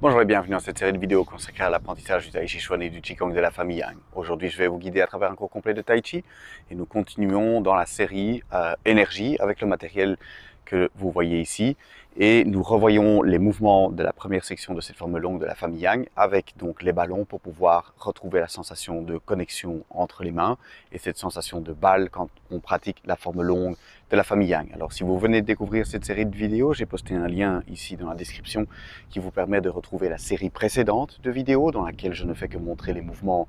Bonjour et bienvenue dans cette série de vidéos consacrée à l'apprentissage du Tai Chi Chuan et du Qigong de la famille Yang. Aujourd'hui, je vais vous guider à travers un cours complet de Tai Chi et nous continuons dans la série énergie avec le matériel que vous voyez ici et nous revoyons les mouvements de la première section de cette forme longue de la famille Yang avec donc les ballons pour pouvoir retrouver la sensation de connexion entre les mains et cette sensation de balle quand on pratique la forme longue de la famille Yang. Alors si vous venez de découvrir cette série de vidéos, j'ai posté un lien ici dans la description qui vous permet de retrouver la série précédente de vidéos dans laquelle je ne fais que montrer les mouvements,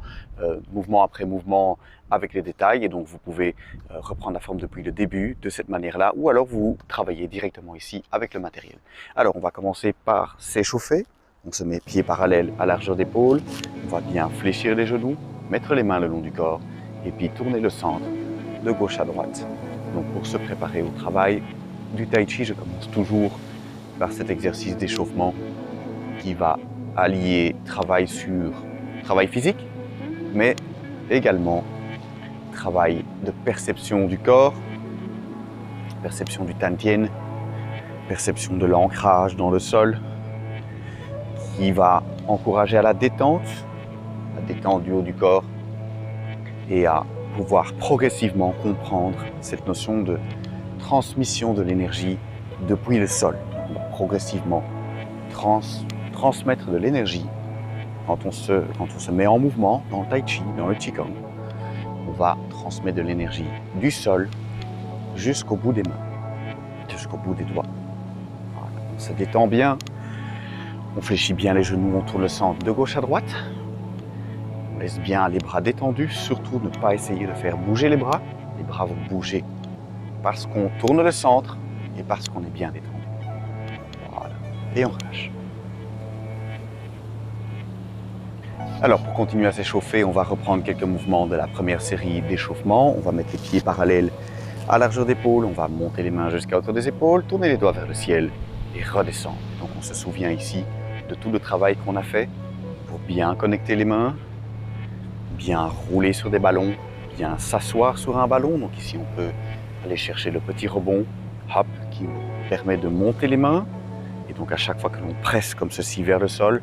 mouvement après mouvement avec les détails, et donc vous pouvez reprendre la forme depuis le début de cette manière-là, ou alors vous travaillez directement ici avec le matériel. Alors on va commencer par s'échauffer. On se met pieds parallèles à largeur d'épaule, on va bien fléchir les genoux, mettre les mains le long du corps et puis tourner le centre de gauche à droite. Donc pour se préparer au travail du Tai Chi, je commence toujours par cet exercice d'échauffement qui va allier travail physique, mais également travail de perception du corps, perception du Tantien, perception de l'ancrage dans le sol, qui va encourager à la détente du haut du corps et à pouvoir progressivement comprendre cette notion de transmission de l'énergie depuis le sol. Progressivement transmettre de l'énergie quand on se met en mouvement dans le Tai Chi, dans le Qigong. On va transmettre de l'énergie du sol jusqu'au bout des mains, jusqu'au bout des doigts. Voilà. On se détend bien, on fléchit bien les genoux, on tourne le centre de gauche à droite. On laisse bien les bras détendus, surtout ne pas essayer de faire bouger les bras. Les bras vont bouger parce qu'on tourne le centre et parce qu'on est bien détendu. Voilà. Et on relâche. Alors pour continuer à s'échauffer, on va reprendre quelques mouvements de la première série d'échauffement. On va mettre les pieds parallèles à largeur d'épaule, on va monter les mains jusqu'à hauteur des épaules, tourner les doigts vers le ciel et redescendre. Donc on se souvient ici de tout le travail qu'on a fait pour bien connecter les mains, bien rouler sur des ballons, bien s'asseoir sur un ballon. Donc ici on peut aller chercher le petit rebond, hop, qui nous permet de monter les mains. Et donc à chaque fois que l'on presse comme ceci vers le sol,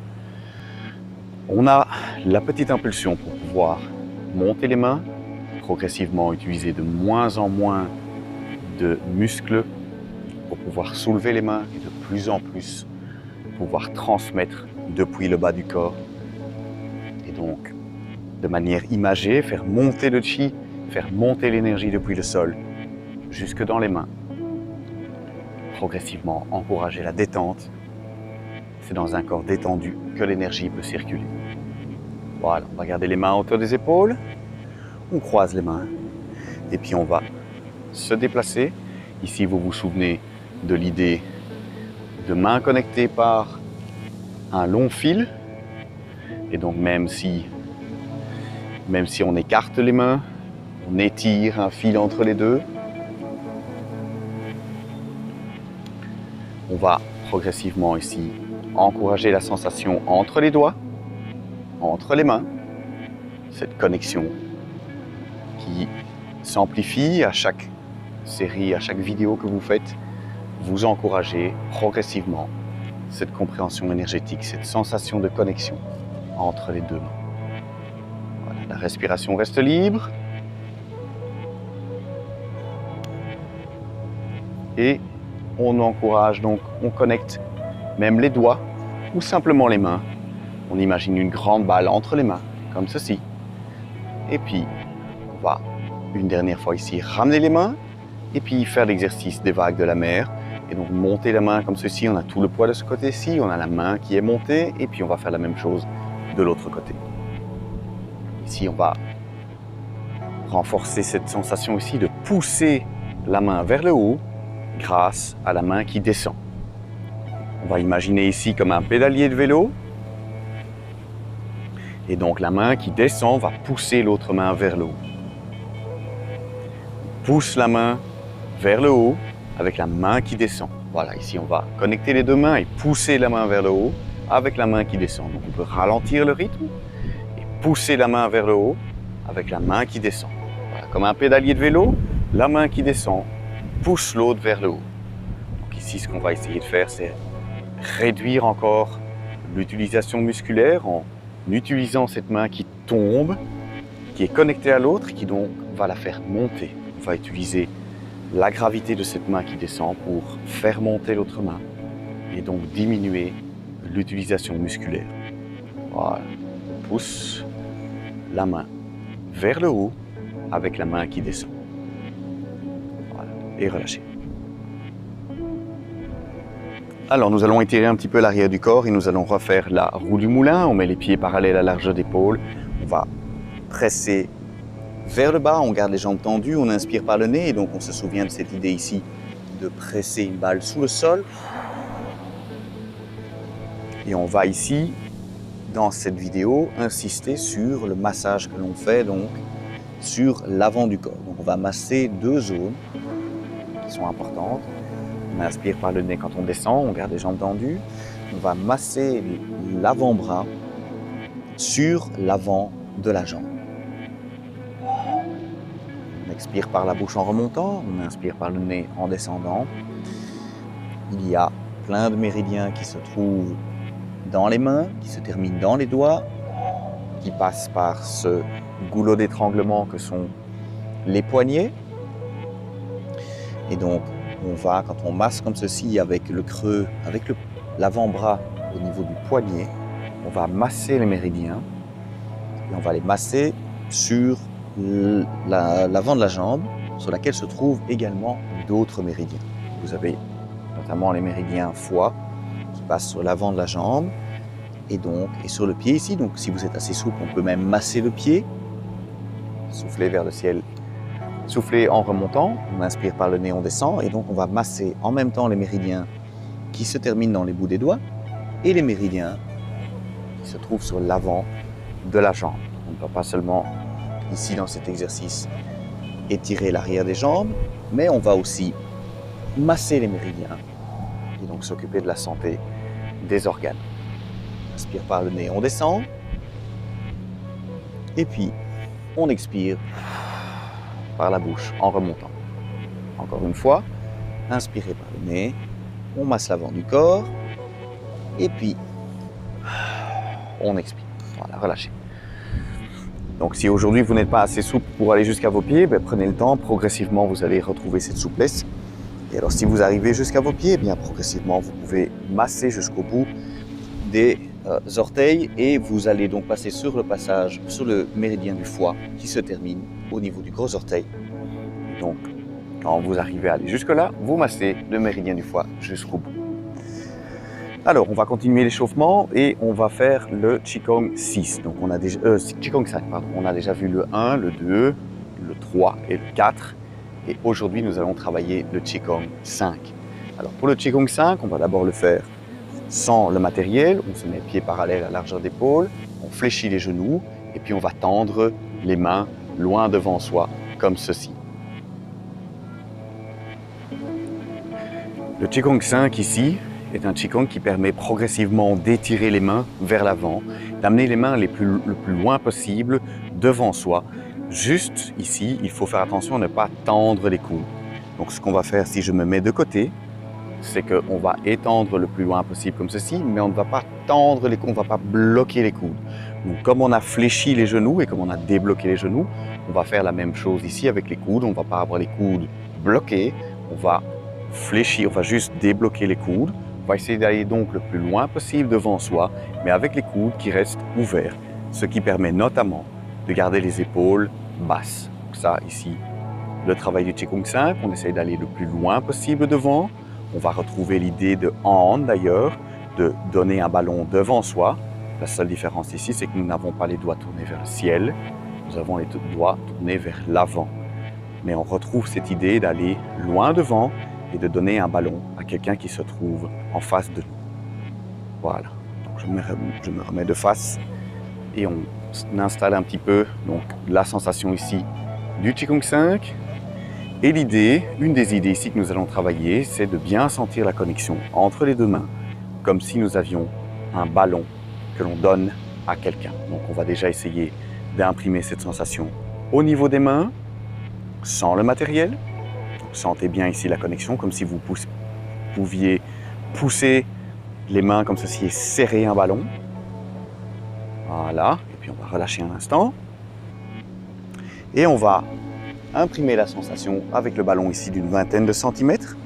on a la petite impulsion pour pouvoir monter les mains, progressivement utiliser de moins en moins de muscles pour pouvoir soulever les mains et de plus en plus pouvoir transmettre depuis le bas du corps. Et donc, de manière imagée, faire monter le chi, faire monter l'énergie depuis le sol jusque dans les mains. Progressivement encourager la détente. C'est dans un corps détendu que l'énergie peut circuler. Voilà, on va garder les mains à hauteur des épaules. On croise les mains et puis on va se déplacer. Ici, vous vous souvenez de l'idée de mains connectées par un long fil. Et donc même si on écarte les mains, on étire un fil entre les deux. On va progressivement ici encourager la sensation entre les doigts, entre les mains, cette connexion qui s'amplifie à chaque série, à chaque vidéo que vous faites. Vous encouragez progressivement cette compréhension énergétique, cette sensation de connexion entre les deux mains. Voilà, la respiration reste libre. Et on encourage, donc on connecte même les doigts ou simplement les mains. On imagine une grande balle entre les mains, comme ceci. Et puis, on va une dernière fois ici ramener les mains et puis faire l'exercice des vagues de la mer. Et donc monter la main comme ceci, on a tout le poids de ce côté-ci, on a la main qui est montée et puis on va faire la même chose de l'autre côté. Ici, on va renforcer cette sensation ici de pousser la main vers le haut grâce à la main qui descend. On va imaginer ici comme un pédalier de vélo. Et donc la main qui descend va pousser l'autre main vers le haut. On pousse la main vers le haut avec la main qui descend. Voilà, ici on va connecter les deux mains et pousser la main vers le haut avec la main qui descend. Donc on peut ralentir le rythme et pousser la main vers le haut avec la main qui descend. Voilà, comme un pédalier de vélo, la main qui descend pousse l'autre vers le haut. Donc ici, ce qu'on va essayer de faire, c'est réduire encore l'utilisation musculaire en utilisant cette main qui tombe, qui est connectée à l'autre, qui donc va la faire monter. On va utiliser la gravité de cette main qui descend pour faire monter l'autre main et donc diminuer l'utilisation musculaire. Voilà, on pousse la main vers le haut avec la main qui descend. Voilà, et relâchez. Alors nous allons étirer un petit peu l'arrière du corps et nous allons refaire la roue du moulin. On met les pieds parallèles à la largeur d'épaule. On va presser vers le bas, on garde les jambes tendues, on inspire par le nez et donc on se souvient de cette idée ici de presser une balle sous le sol. Et on va ici, dans cette vidéo, insister sur le massage que l'on fait donc sur l'avant du corps. Donc on va masser deux zones qui sont importantes. On inspire par le nez quand on descend, on garde les jambes tendues. On va masser l'avant-bras sur l'avant de la jambe. On expire par la bouche en remontant, on inspire par le nez en descendant. Il y a plein de méridiens qui se trouvent dans les mains, qui se terminent dans les doigts, qui passent par ce goulot d'étranglement que sont les poignets. Et donc, on va, quand on masse comme ceci avec le creux, avec l'avant-bras au niveau du poignet, on va masser les méridiens et on va les masser sur l'avant de la jambe, sur laquelle se trouvent également d'autres méridiens. Vous avez notamment les méridiens foie qui passent sur l'avant de la jambe et sur le pied ici. Donc si vous êtes assez souple, on peut même masser le pied, souffler vers le ciel. Souffler en remontant, on inspire par le nez, on descend et donc on va masser en même temps les méridiens qui se terminent dans les bouts des doigts et les méridiens qui se trouvent sur l'avant de la jambe. On ne va pas seulement ici dans cet exercice étirer l'arrière des jambes, mais on va aussi masser les méridiens et donc s'occuper de la santé des organes. On inspire par le nez, on descend et puis on expire par la bouche en remontant. Encore une fois, inspirez par le nez, on masse l'avant du corps et puis on expire. Voilà, relâchez. Donc si aujourd'hui vous n'êtes pas assez souple pour aller jusqu'à vos pieds, prenez le temps, progressivement vous allez retrouver cette souplesse. Et alors si vous arrivez jusqu'à vos pieds, progressivement vous pouvez masser jusqu'au bout des orteils et vous allez donc passer sur le méridien du foie qui se termine au niveau du gros orteil. Donc quand vous arrivez à aller jusque là, vous massez le méridien du foie jusqu'au bout. Alors on va continuer l'échauffement et on va faire le Qigong 6. Donc on a déjà Qigong 5 pardon. On a déjà vu le 1, le 2, le 3 et le 4 et aujourd'hui nous allons travailler le Qigong 5. Alors pour le Qigong 5, on va d'abord le faire sans le matériel, on se met pieds parallèles à largeur d'épaule, on fléchit les genoux et puis on va tendre les mains loin devant soi, comme ceci. Le Qigong 5 ici est un Qigong qui permet progressivement d'étirer les mains vers l'avant, d'amener les mains le plus loin possible devant soi. Juste ici, il faut faire attention à ne pas tendre les coudes. Donc ce qu'on va faire si je me mets de côté, c'est qu'on va étendre le plus loin possible comme ceci, mais on ne va pas tendre les coudes, on ne va pas bloquer les coudes. Donc comme on a fléchi les genoux et comme on a débloqué les genoux, on va faire la même chose ici avec les coudes. On ne va pas avoir les coudes bloqués, on va fléchir, on va juste débloquer les coudes. On va essayer d'aller donc le plus loin possible devant soi, mais avec les coudes qui restent ouverts, ce qui permet notamment de garder les épaules basses. Donc ça ici, le travail du Qigong 5, on essaye d'aller le plus loin possible devant. On va retrouver l'idée de hand d'ailleurs, de donner un ballon devant soi. La seule différence ici, c'est que nous n'avons pas les doigts tournés vers le ciel, nous avons les doigts tournés vers l'avant. Mais on retrouve cette idée d'aller loin devant et de donner un ballon à quelqu'un qui se trouve en face de nous. Voilà, donc je me remets de face et on installe un petit peu donc, la sensation ici du Qigong 5. Et l'idée, une des idées ici que nous allons travailler, c'est de bien sentir la connexion entre les deux mains, comme si nous avions un ballon que l'on donne à quelqu'un. Donc on va déjà essayer d'imprimer cette sensation au niveau des mains, sans le matériel. Donc, sentez bien ici la connexion, comme si vous pouviez pousser les mains comme ceci et serrer un ballon. Voilà, et puis on va relâcher un instant. Et on va imprimer la sensation avec le ballon ici d'une vingtaine de centimètres.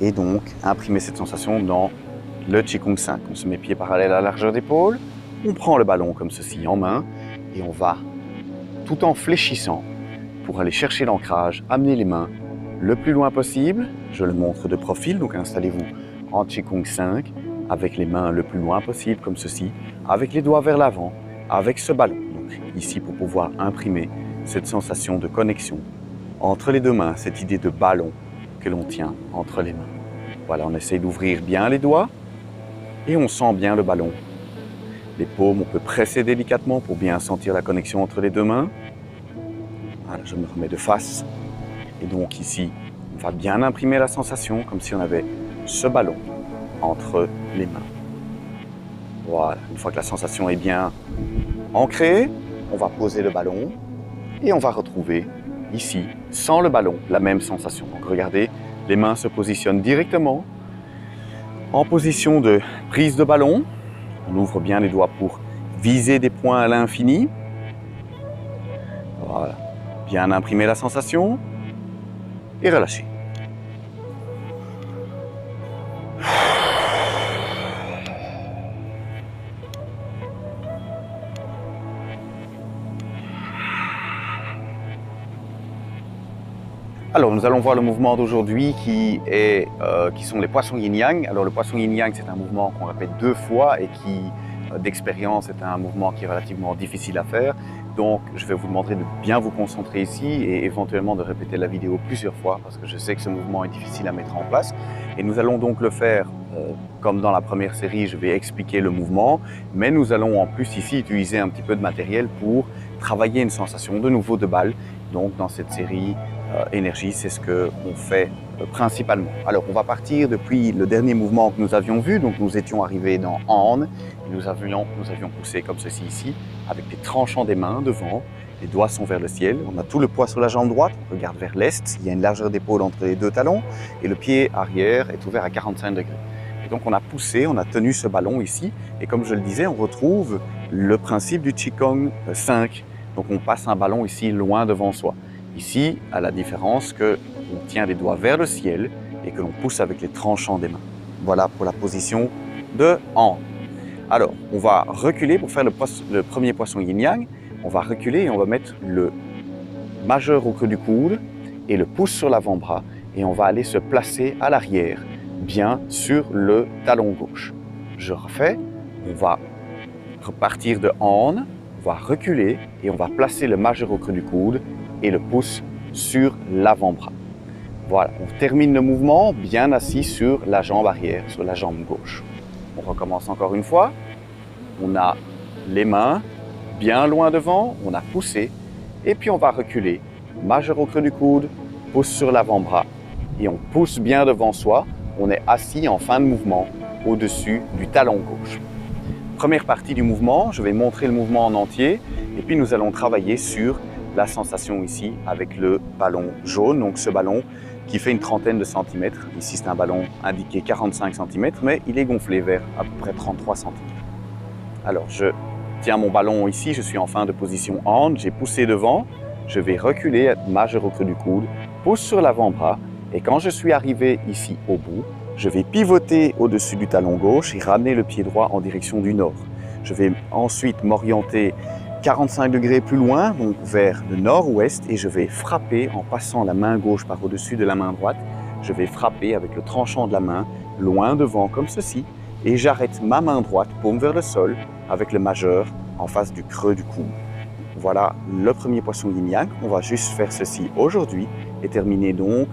Et donc imprimer cette sensation dans le Qigong 5. On se met pieds parallèles à la largeur d'épaule. On prend le ballon comme ceci en main et on va, tout en fléchissant, pour aller chercher l'ancrage, amener les mains le plus loin possible. Je le montre de profil, donc installez-vous en Qigong 5 avec les mains le plus loin possible comme ceci, avec les doigts vers l'avant, avec ce ballon. Donc ici pour pouvoir imprimer cette sensation de connexion entre les deux mains, cette idée de ballon que l'on tient entre les mains. Voilà, on essaye d'ouvrir bien les doigts et on sent bien le ballon. Les paumes, on peut presser délicatement pour bien sentir la connexion entre les deux mains. Voilà, je me remets de face. Et donc ici, on va bien imprimer la sensation comme si on avait ce ballon entre les mains. Voilà, une fois que la sensation est bien ancrée, on va poser le ballon et on va retrouver ici, sans le ballon, la même sensation. Donc regardez, les mains se positionnent directement en position de prise de ballon. On ouvre bien les doigts pour viser des points à l'infini. Voilà. Bien imprimer la sensation et relâcher. Alors, nous allons voir le mouvement d'aujourd'hui qui sont les poissons yin-yang. Alors, le poisson yin-yang, c'est un mouvement qu'on répète 2 fois et qui, d'expérience, est un mouvement qui est relativement difficile à faire. Donc, je vais vous demander de bien vous concentrer ici et éventuellement de répéter la vidéo plusieurs fois parce que je sais que ce mouvement est difficile à mettre en place. Et nous allons donc le faire comme dans la première série, je vais expliquer le mouvement, mais nous allons en plus ici utiliser un petit peu de matériel pour travailler une sensation de nouveau de balle. Donc, dans cette série énergie, c'est ce qu'on fait principalement. Alors, on va partir depuis le dernier mouvement que nous avions vu. Donc, nous étions arrivés dans Han. Nous avions poussé comme ceci ici, avec les tranchants des mains devant. Les doigts sont vers le ciel. On a tout le poids sur la jambe droite. On regarde vers l'est. Il y a une largeur d'épaule entre les 2 talons. Et le pied arrière est ouvert à 45 degrés. Et donc, on a poussé, on a tenu ce ballon ici. Et comme je le disais, on retrouve le principe du Qigong 5. Donc, on passe un ballon ici loin devant soi. Ici, à la différence qu'on tient les doigts vers le ciel et que l'on pousse avec les tranchants des mains. Voilà pour la position de Han. Alors, on va reculer pour faire le premier poisson yin-yang. On va reculer et on va mettre le majeur au creux du coude et le pouce sur l'avant-bras. Et on va aller se placer à l'arrière, bien sur le talon gauche. Je refais. On va repartir de Han. On va reculer et on va placer le majeur au creux du coude et le pouce sur l'avant-bras. Voilà, on termine le mouvement bien assis sur la jambe arrière, sur la jambe gauche. On recommence encore une fois. On a les mains bien loin devant, on a poussé et puis on va reculer. Majeur au creux du coude, pouce sur l'avant-bras et on pousse bien devant soi. On est assis en fin de mouvement au-dessus du talon gauche. Première partie du mouvement, je vais montrer le mouvement en entier et puis nous allons travailler sur la sensation ici avec le ballon jaune, donc ce ballon qui fait une trentaine de centimètres. Ici, c'est un ballon indiqué 45 cm, mais il est gonflé vers à peu près 33 cm. Alors, je tiens mon ballon ici, je suis en fin de position Han, j'ai poussé devant, je vais reculer, majeur au creux du coude, pouce sur l'avant-bras, et quand je suis arrivé ici au bout, je vais pivoter au-dessus du talon gauche et ramener le pied droit en direction du nord. Je vais ensuite m'orienter 45 degrés plus loin, donc vers le nord-ouest, et je vais frapper en passant la main gauche par au-dessus de la main droite. Je vais frapper avec le tranchant de la main, loin devant comme ceci, et j'arrête ma main droite, paume vers le sol, avec le majeur en face du creux du coude. Voilà le premier poisson yin-yang. On va juste faire ceci aujourd'hui et terminer donc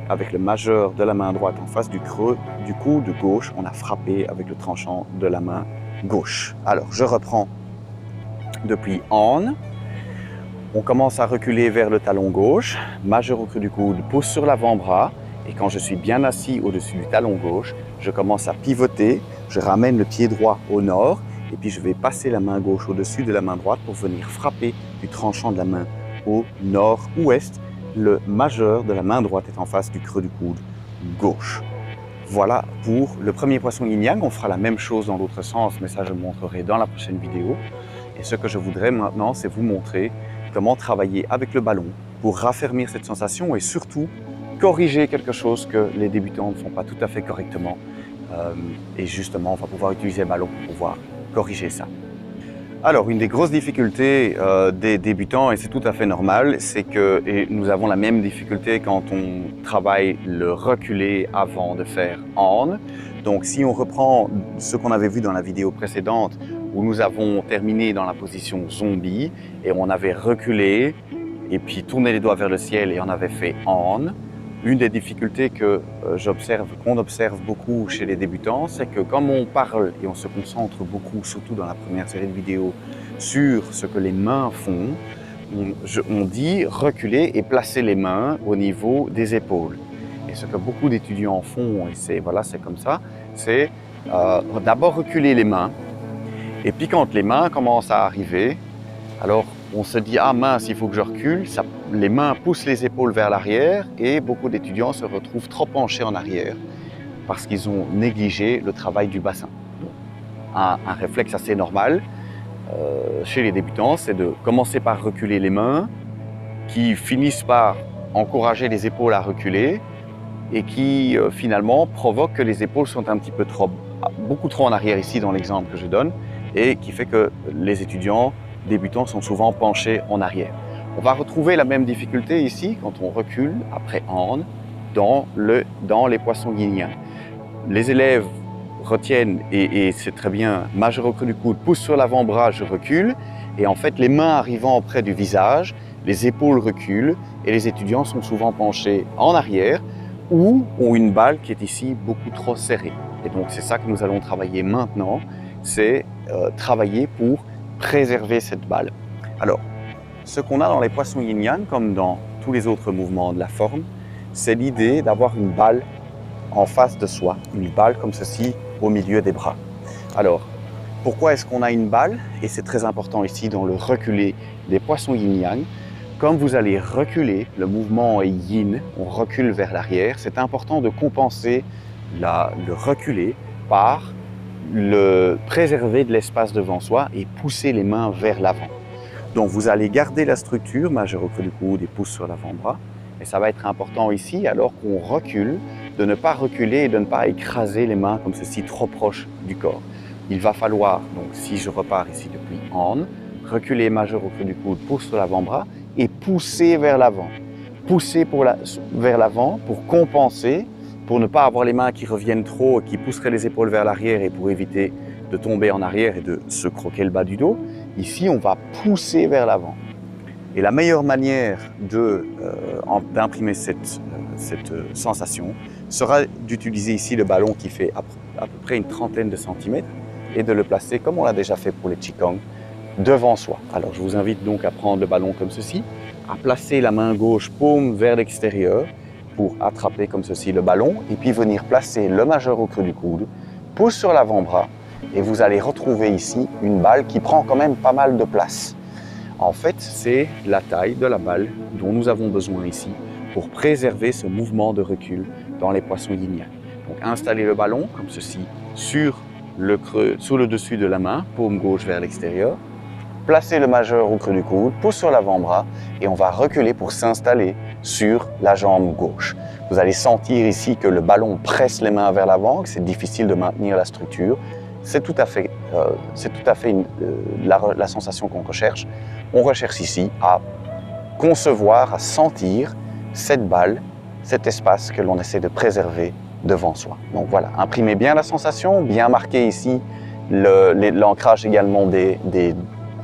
avec le majeur de la main droite en face du creux du coude gauche. On a frappé avec le tranchant de la main gauche. Alors, je reprends depuis Han. On commence à reculer vers le talon gauche, majeur au creux du coude, pouce sur l'avant-bras. Et quand je suis bien assis au-dessus du talon gauche, je commence à pivoter, je ramène le pied droit au nord et puis je vais passer la main gauche au-dessus de la main droite pour venir frapper du tranchant de la main au nord-ouest. Le majeur de la main droite est en face du creux du coude gauche. Voilà pour le premier poisson yin-yang. On fera la même chose dans l'autre sens, mais ça je le montrerai dans la prochaine vidéo. Et ce que je voudrais maintenant, c'est vous montrer comment travailler avec le ballon pour raffermir cette sensation et surtout corriger quelque chose que les débutants ne font pas tout à fait correctement. Et justement, on va pouvoir utiliser le ballon pour pouvoir corriger ça. Alors, une des grosses difficultés des débutants, et c'est tout à fait normal, c'est que et nous avons la même difficulté quand on travaille le reculé avant de faire on. Donc, si on reprend ce qu'on avait vu dans la vidéo précédente, où nous avons terminé dans la position zombie, et on avait reculé, et puis tourné les doigts vers le ciel, et on avait fait on. Une des difficultés qu'on observe beaucoup chez les débutants, c'est que comme on parle et on se concentre beaucoup, surtout dans la première série de vidéos, sur ce que les mains font, on dit reculer et placer les mains au niveau des épaules. Et ce que beaucoup d'étudiants font, et c'est comme ça, c'est d'abord reculer les mains, et puis quand les mains commencent à arriver, alors on se dit « Ah mince, il faut que je recule », les mains poussent les épaules vers l'arrière et beaucoup d'étudiants se retrouvent trop penchés en arrière parce qu'ils ont négligé le travail du bassin. Un réflexe assez normal chez les débutants, c'est de commencer par reculer les mains qui finissent par encourager les épaules à reculer et qui finalement provoquent que les épaules sont un petit peu beaucoup trop en arrière ici dans l'exemple que je donne et qui fait que les étudiants débutants sont souvent penchés en arrière. On va retrouver la même difficulté ici quand on recule après on dans les poissons yin-yang. Les élèves retiennent et c'est très bien, majeur au creux du coude, pouce sur l'avant-bras, je recule et en fait les mains arrivant près du visage, les épaules reculent et les étudiants sont souvent penchés en arrière ou ont une balle qui est ici beaucoup trop serrée. Et donc c'est ça que nous allons travailler maintenant, c'est travailler pour préserver cette balle. Alors, ce qu'on a dans les poissons yin-yang, comme dans tous les autres mouvements de la forme, c'est l'idée d'avoir une balle en face de soi, une balle comme ceci au milieu des bras. Alors, pourquoi est-ce qu'on a une balle? Et c'est très important ici dans le reculé des poissons yin-yang. Comme vous allez reculer, le mouvement est yin, on recule vers l'arrière, c'est important de compenser le reculé par le préserver de l'espace devant soi et pousser les mains vers l'avant. Donc vous allez garder la structure, majeur au creux du coude et pouce sur l'avant-bras. Et ça va être important ici, alors qu'on recule, de ne pas reculer et de ne pas écraser les mains comme ceci trop proche du corps. Il va falloir, donc si je repars ici depuis on, reculer majeur au creux du coude, pouce sur l'avant-bras et pousser vers l'avant. Pousser vers l'avant pour compenser, pour ne pas avoir les mains qui reviennent trop et qui pousseraient les épaules vers l'arrière et pour éviter de tomber en arrière et de se croquer le bas du dos. Ici, on va pousser vers l'avant. Et la meilleure manière d'imprimer cette sensation sera d'utiliser ici le ballon qui fait à peu près une trentaine de centimètres et de le placer, comme on l'a déjà fait pour les Qigong, devant soi. Alors je vous invite donc à prendre le ballon comme ceci, à placer la main gauche paume vers l'extérieur pour attraper comme ceci le ballon et puis venir placer le majeur au creux du coude, pouce sur l'avant-bras et vous allez retrouver ici une balle qui prend quand même pas mal de place. En fait, c'est la taille de la balle dont nous avons besoin ici pour préserver ce mouvement de recul dans les poissons yin-yang. Donc installez le ballon comme ceci sur le dessus de la main, paume gauche vers l'extérieur. Placez le majeur au creux du coude, pouce sur l'avant-bras et on va reculer pour s'installer sur la jambe gauche. Vous allez sentir ici que le ballon presse les mains vers l'avant, que c'est difficile de maintenir la structure. C'est tout à fait la sensation qu'on recherche. On recherche ici à concevoir, à sentir cette balle, cet espace que l'on essaie de préserver devant soi. Donc voilà, imprimez bien la sensation, bien marquez ici l'ancrage également des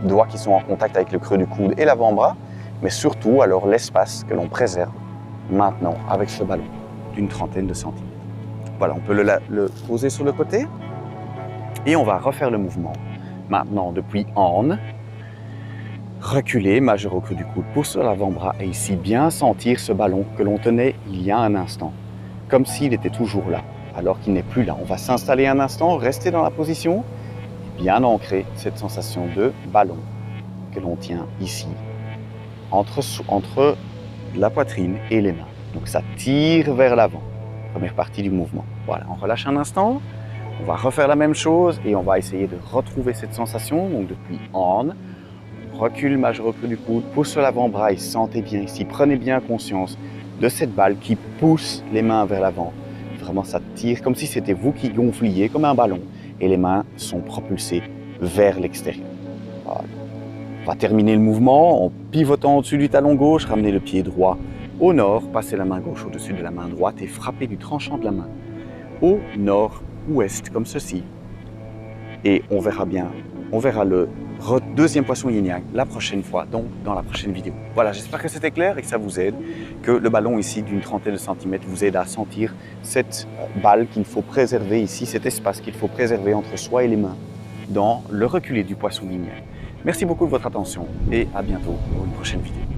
doigts qui sont en contact avec le creux du coude et l'avant-bras, mais surtout alors l'espace que l'on préserve maintenant avec ce ballon d'une trentaine de centimètres. Voilà, on peut le poser sur le côté et on va refaire le mouvement. Maintenant, depuis on, reculer, majeur au creux du coude, pouce sur l'avant-bras et ici bien sentir ce ballon que l'on tenait il y a un instant, comme s'il était toujours là, alors qu'il n'est plus là. On va s'installer un instant, rester dans la position, et bien ancrer cette sensation de ballon que l'on tient ici, entre la poitrine et les mains. Donc ça tire vers l'avant, première partie du mouvement. Voilà, on relâche un instant. On va refaire la même chose et on va essayer de retrouver cette sensation. Donc depuis on, recule majeur recul du coude, pousse sur l'avant-bras et sentez bien ici. Prenez bien conscience de cette balle qui pousse les mains vers l'avant. Vraiment, ça tire comme si c'était vous qui gonfliez comme un ballon et les mains sont propulsées vers l'extérieur. Voilà. On va terminer le mouvement en pivotant au-dessus du talon gauche, ramener le pied droit au nord, passer la main gauche au-dessus de la main droite et frapper du tranchant de la main au nord-ouest, comme ceci. Et on verra bien, on verra le deuxième poisson yin-yang la prochaine fois, donc dans la prochaine vidéo. Voilà, j'espère que c'était clair et que ça vous aide, que le ballon ici d'une trentaine de centimètres vous aide à sentir cette balle qu'il faut préserver ici, cet espace qu'il faut préserver entre soi et les mains dans le reculé du poisson yin-yang. Merci beaucoup de votre attention et à bientôt pour une prochaine vidéo.